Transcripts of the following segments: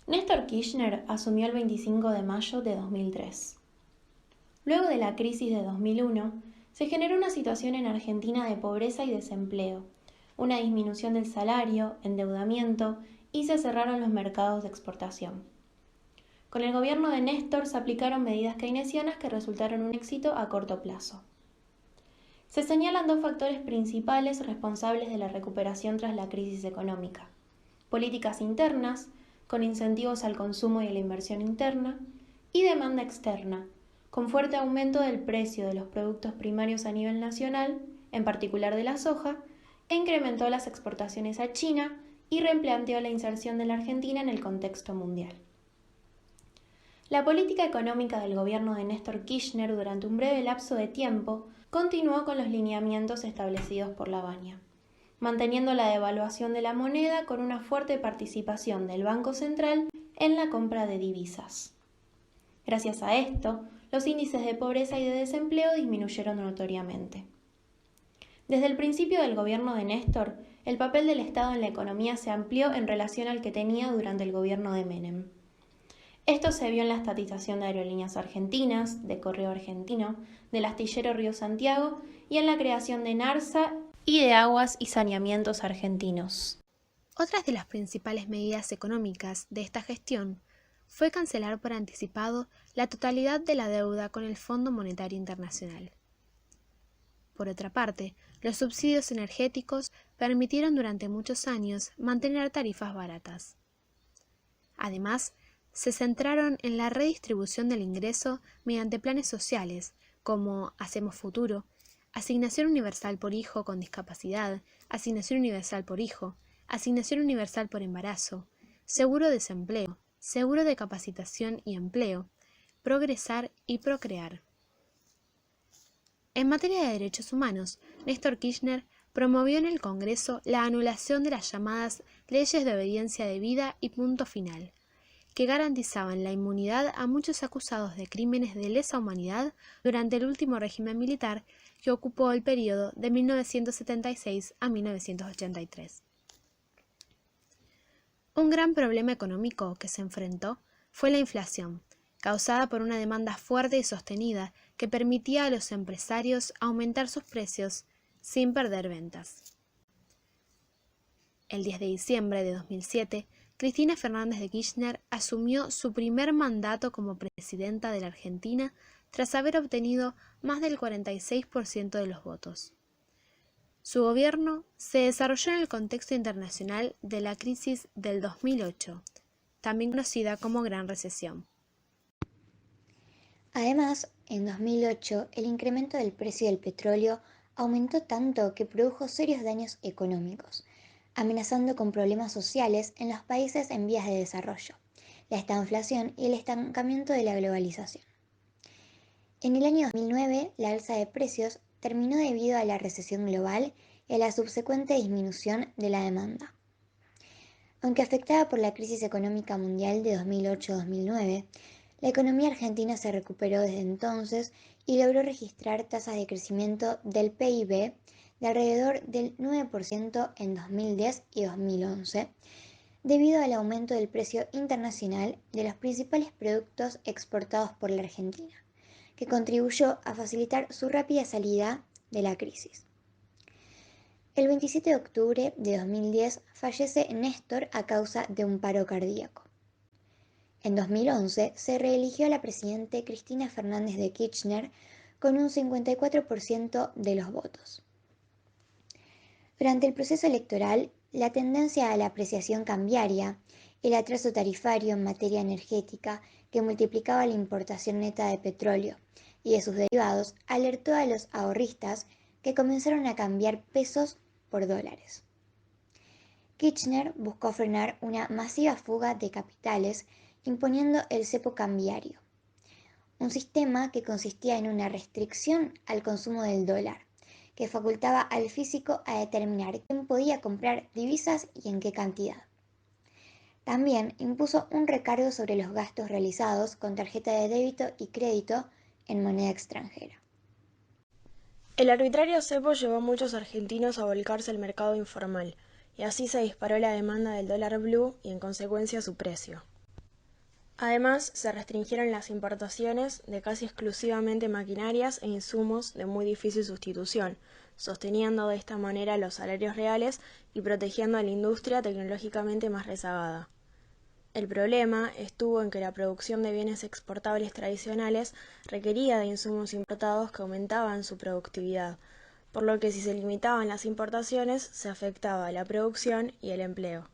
Néstor Kirchner asumió el 25 de mayo de 2003. Luego de la crisis de 2001, se generó una situación en Argentina de pobreza y desempleo, una disminución del salario, endeudamiento y se cerraron los mercados de exportación. Con el gobierno de Néstor se aplicaron medidas keynesianas que resultaron un éxito a corto plazo. Se señalan dos factores principales responsables de la recuperación tras la crisis económica: políticas internas, con incentivos al consumo y a la inversión interna, y demanda externa, con fuerte aumento del precio de los productos primarios a nivel nacional, en particular de la soja, e incrementó las exportaciones a China y replanteó la inserción de la Argentina en el contexto mundial. La política económica del gobierno de Néstor Kirchner durante un breve lapso de tiempo continuó con los lineamientos establecidos por la Baña, manteniendo la devaluación de la moneda con una fuerte participación del Banco Central en la compra de divisas. Gracias a esto, los índices de pobreza y de desempleo disminuyeron notoriamente. Desde el principio del gobierno de Néstor, el papel del Estado en la economía se amplió en relación al que tenía durante el gobierno de Menem. Esto se vio en la estatización de Aerolíneas Argentinas, de Correo Argentino, del astillero Río Santiago y en la creación de NARSA y de Aguas y Saneamientos Argentinos. Otras de las principales medidas económicas de esta gestión fue cancelar por anticipado la totalidad de la deuda con el Fondo Monetario Internacional. Por otra parte, los subsidios energéticos permitieron durante muchos años mantener tarifas baratas. Además, se centraron en la redistribución del ingreso mediante planes sociales como Hacemos Futuro, Asignación Universal por Hijo con Discapacidad, Asignación Universal por Hijo, Asignación Universal por Embarazo, Seguro de Desempleo, Seguro de Capacitación y Empleo, Progresar y Procrear. En materia de derechos humanos, Néstor Kirchner promovió en el Congreso la anulación de las llamadas leyes de obediencia debida y punto final, que garantizaban la inmunidad a muchos acusados de crímenes de lesa humanidad durante el último régimen militar que ocupó el periodo de 1976 a 1983. Un gran problema económico que se enfrentó fue la inflación, causada por una demanda fuerte y sostenida que permitía a los empresarios aumentar sus precios sin perder ventas. El 10 de diciembre de 2007, Cristina Fernández de Kirchner asumió su primer mandato como presidenta de la Argentina tras haber obtenido más del 46% de los votos. Su gobierno se desarrolló en el contexto internacional de la crisis del 2008, también conocida como Gran Recesión. Además, en 2008, el incremento del precio del petróleo aumentó tanto que produjo serios daños económicos, amenazando con problemas sociales en los países en vías de desarrollo, la estanflación y el estancamiento de la globalización. En el año 2009, la alza de precios terminó debido a la recesión global y a la subsecuente disminución de la demanda. Aunque afectada por la crisis económica mundial de 2008-2009, la economía argentina se recuperó desde entonces y logró registrar tasas de crecimiento del PIB de alrededor del 9% en 2010 y 2011, debido al aumento del precio internacional de los principales productos exportados por la Argentina, que contribuyó a facilitar su rápida salida de la crisis. El 27 de octubre de 2010 fallece Néstor a causa de un paro cardíaco. En 2011 se reeligió a la presidenta Cristina Fernández de Kirchner con un 54% de los votos. Durante el proceso electoral, la tendencia a la apreciación cambiaria, el atraso tarifario en materia energética que multiplicaba la importación neta de petróleo y de sus derivados alertó a los ahorristas que comenzaron a cambiar pesos por dólares. Kirchner buscó frenar una masiva fuga de capitales imponiendo el cepo cambiario, un sistema que consistía en una restricción al consumo del dólar, que facultaba al físico a determinar quién podía comprar divisas y en qué cantidad. También impuso un recargo sobre los gastos realizados con tarjeta de débito y crédito en moneda extranjera. El arbitrario cepo llevó a muchos argentinos a volcarse al mercado informal, y así se disparó la demanda del dólar blue y en consecuencia su precio. Además, se restringieron las importaciones de casi exclusivamente maquinarias e insumos de muy difícil sustitución, sosteniendo de esta manera los salarios reales y protegiendo a la industria tecnológicamente más rezagada. El problema estuvo en que la producción de bienes exportables tradicionales requería de insumos importados que aumentaban su productividad, por lo que si se limitaban las importaciones se afectaba la producción y el empleo.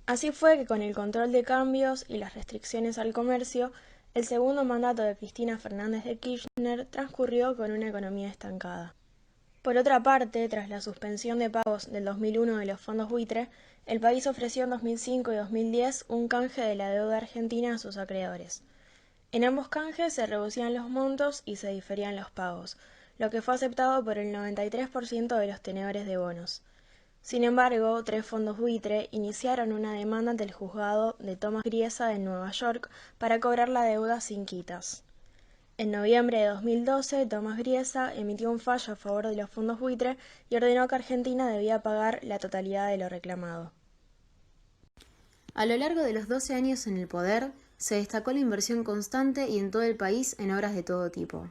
Así fue que con el control de cambios y las restricciones al comercio, el segundo mandato de Cristina Fernández de Kirchner transcurrió con una economía estancada. Por otra parte, tras la suspensión de pagos del 2001 de los fondos buitre, el país ofreció en 2005 y 2010 un canje de la deuda argentina a sus acreedores. En ambos canjes se reducían los montos y se diferían los pagos, lo que fue aceptado por el 93% de los tenedores de bonos. Sin embargo, 3 fondos buitre iniciaron una demanda ante el juzgado de Thomas Griesa de Nueva York para cobrar la deuda sin quitas. En noviembre de 2012, Thomas Griesa emitió un fallo a favor de los fondos buitre y ordenó que Argentina debía pagar la totalidad de lo reclamado. A lo largo de los 12 años en el poder, se destacó la inversión constante y en todo el país en obras de todo tipo.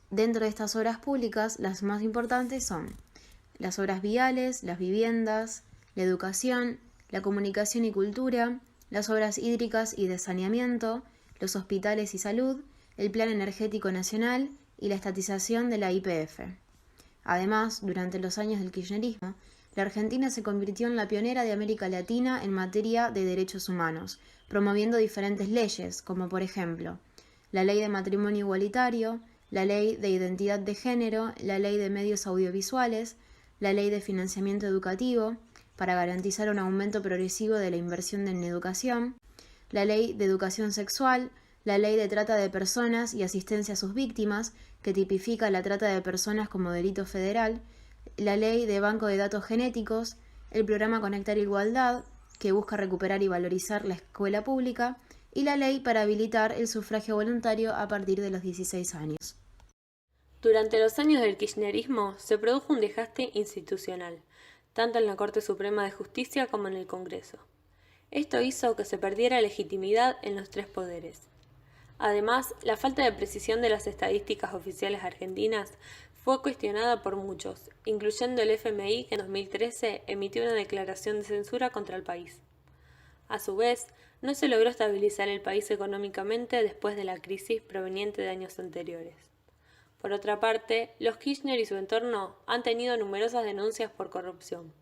Dentro de estas obras públicas, las más importantes son las obras viales, las viviendas, la educación, la comunicación y cultura, las obras hídricas y de saneamiento, los hospitales y salud, el Plan Energético Nacional y la estatización de la YPF. Además, durante los años del kirchnerismo, la Argentina se convirtió en la pionera de América Latina en materia de derechos humanos, promoviendo diferentes leyes, como por ejemplo, la Ley de Matrimonio Igualitario, la Ley de Identidad de Género, la Ley de Medios Audiovisuales, la Ley de Financiamiento Educativo, para garantizar un aumento progresivo de la inversión en educación, la Ley de Educación Sexual, la Ley de Trata de Personas y Asistencia a sus Víctimas, que tipifica la trata de personas como delito federal, la Ley de Banco de Datos Genéticos, el Programa Conectar Igualdad, que busca recuperar y valorizar la escuela pública, y la Ley para habilitar el sufragio voluntario a partir de los 16 años. Durante los años del kirchnerismo se produjo un desgaste institucional, tanto en la Corte Suprema de Justicia como en el Congreso. Esto hizo que se perdiera legitimidad en los tres poderes. Además, la falta de precisión de las estadísticas oficiales argentinas fue cuestionada por muchos, incluyendo el FMI, que en 2013 emitió una declaración de censura contra el país. A su vez, no se logró estabilizar el país económicamente después de la crisis proveniente de años anteriores. Por otra parte, los Kirchner y su entorno han tenido numerosas denuncias por corrupción.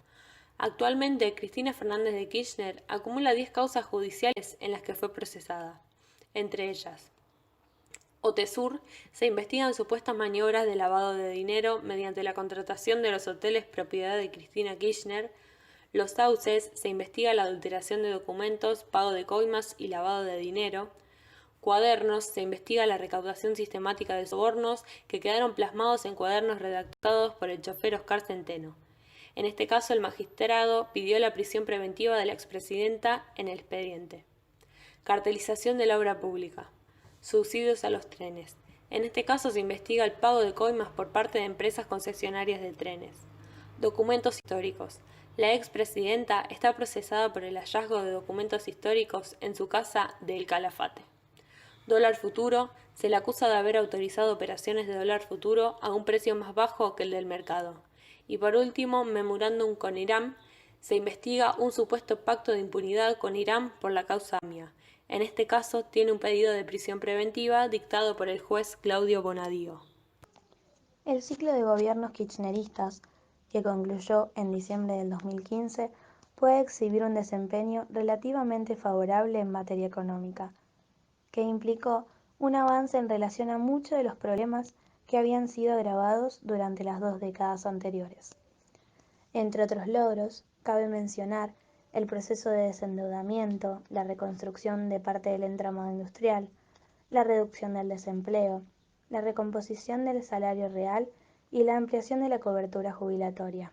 Actualmente, Cristina Fernández de Kirchner acumula 10 causas judiciales en las que fue procesada. Entre ellas, OTESUR, se investigan supuestas maniobras de lavado de dinero mediante la contratación de los hoteles propiedad de Cristina Kirchner. Los Sauces, se investiga la adulteración de documentos, pago de coimas y lavado de dinero. Cuadernos, se investiga la recaudación sistemática de sobornos que quedaron plasmados en cuadernos redactados por el chofer Oscar Centeno. En este caso, el magistrado pidió la prisión preventiva de la expresidenta en el expediente. Cartelización de la obra pública. Subsidios a los trenes. En este caso se investiga el pago de coimas por parte de empresas concesionarias de trenes. Documentos históricos. La expresidenta está procesada por el hallazgo de documentos históricos en su casa de El Calafate. Dólar futuro. Se le acusa de haber autorizado operaciones de dólar futuro a un precio más bajo que el del mercado. Y por último, memorándum con Irán. Se investiga un supuesto pacto de impunidad con Irán por la causa AMIA. En este caso, tiene un pedido de prisión preventiva dictado por el juez Claudio Bonadío. El ciclo de gobiernos kirchneristas, que concluyó en diciembre del 2015, puede exhibir un desempeño relativamente favorable en materia económica, que implicó un avance en relación a muchos de los problemas que habían sido agravados durante las 2 décadas anteriores. Entre otros logros, cabe mencionar el proceso de desendeudamiento, la reconstrucción de parte del entramado industrial, la reducción del desempleo, la recomposición del salario real y la ampliación de la cobertura jubilatoria.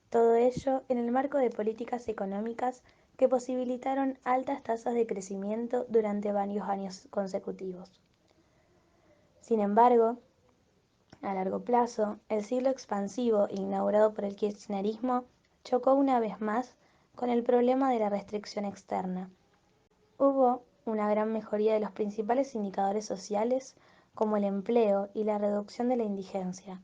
Todo ello en el marco de políticas económicas que posibilitaron altas tasas de crecimiento durante varios años consecutivos. Sin embargo, a largo plazo, el ciclo expansivo inaugurado por el kirchnerismo chocó una vez más con el problema de la restricción externa. Hubo una gran mejoría de los principales indicadores sociales como el empleo y la reducción de la indigencia,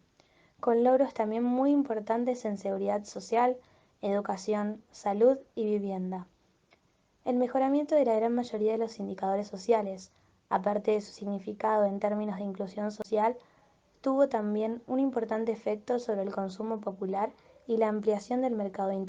con logros también muy importantes en seguridad social, educación, salud y vivienda. El mejoramiento de la gran mayoría de los indicadores sociales, aparte de su significado en términos de inclusión social, tuvo también un importante efecto sobre el consumo popular y la ampliación del mercado interno.